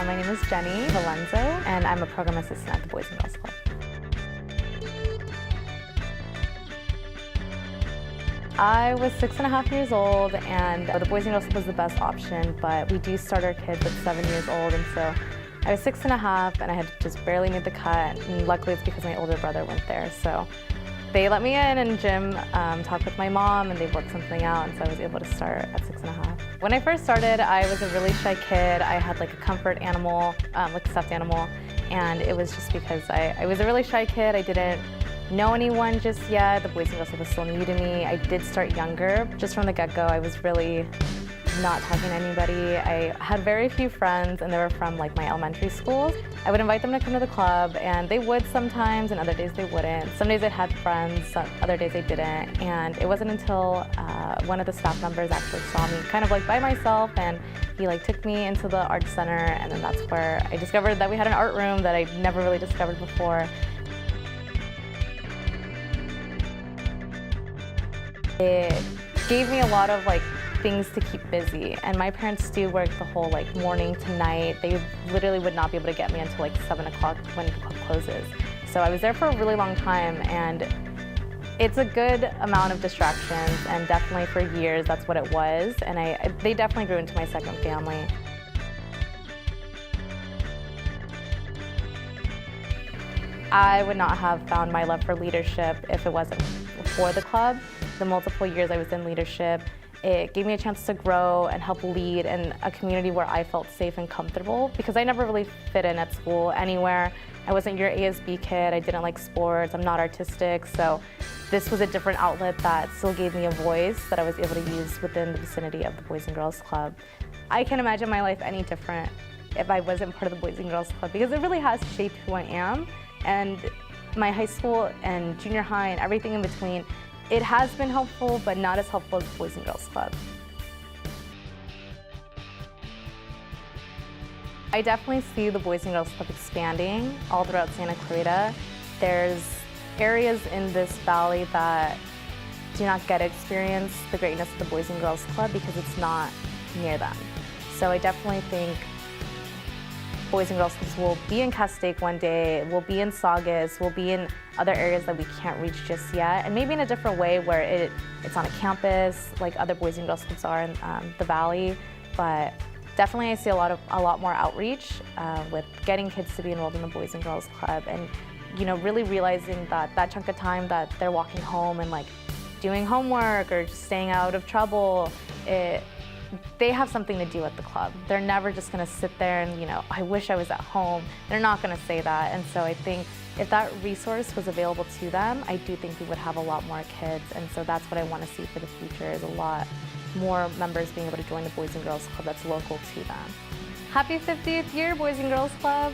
My name is Jennie and I'm a program assistant at the Boys and Girls Club. I was 6.5 years old, and the Boys and Girls Club was the best option, but we do start our kids at 7 years old, and so I was 6.5 and I had just barely made the cut, and luckily it's because my older brother went there. So they let me in, and Jim talked with my mom, and they worked something out, and so I was able to start at 6.5. When I first started, I was a really shy kid. I had like a comfort animal, like a stuffed animal, and it was just because I was a really shy kid. I didn't know anyone just yet. The Boys and Girls Club was still new to me. I did start younger. Just from the get-go, I was really not talking to anybody. I had very few friends, and they were from like my elementary schools. I would invite them to come to the club, and they would sometimes, and other days they wouldn't. Some days I had friends, other days I didn't, and it wasn't until one of the staff members actually saw me kind of like by myself, and he like took me into the art center, and then that's where I discovered that we had an art room that I'd never really discovered before. It gave me a lot of like things to keep busy, and my parents do work the whole like morning to night. They literally would not be able to get me until like 7 o'clock when the club closes. So I was there for a really long time, and it's a good amount of distractions, and definitely for years that's what it was, and they definitely grew into my second family. I would not have found my love for leadership if it wasn't for the club. The multiple years I was in leadership, it gave me a chance to grow and help lead in a community where I felt safe and comfortable, because I never really fit in at school anywhere. I wasn't your ASB kid, I didn't like sports, I'm not artistic, so this was a different outlet that still gave me a voice that I was able to use within the vicinity of the Boys and Girls Club. I can't imagine my life any different if I wasn't part of the Boys and Girls Club, because it really has shaped who I am, and my high school and junior high and everything in between. It has been helpful, but not as helpful as the Boys and Girls Club. I definitely see the Boys and Girls Club expanding all throughout Santa Clarita. There's areas in this valley that do not get to experience the greatness of the Boys and Girls Club because it's not near them. So I definitely think Boys and Girls Clubs will be in Castaic one day, will be in Saugus, will be in other areas that we can't reach just yet, and maybe in a different way where it's on a campus like other Boys and Girls Clubs are in the Valley. But definitely I see a lot more outreach with getting kids to be enrolled in the Boys and Girls Club, and really realizing that chunk of time that they're walking home and like doing homework or just staying out of trouble, they have something to do at the club. They're never just gonna sit there and, I wish I was at home. They're not gonna say that. And so I think if that resource was available to them, I do think we would have a lot more kids. And so that's what I wanna see for the future, is a lot more members being able to join the Boys and Girls Club that's local to them. Happy 50th year, Boys and Girls Club.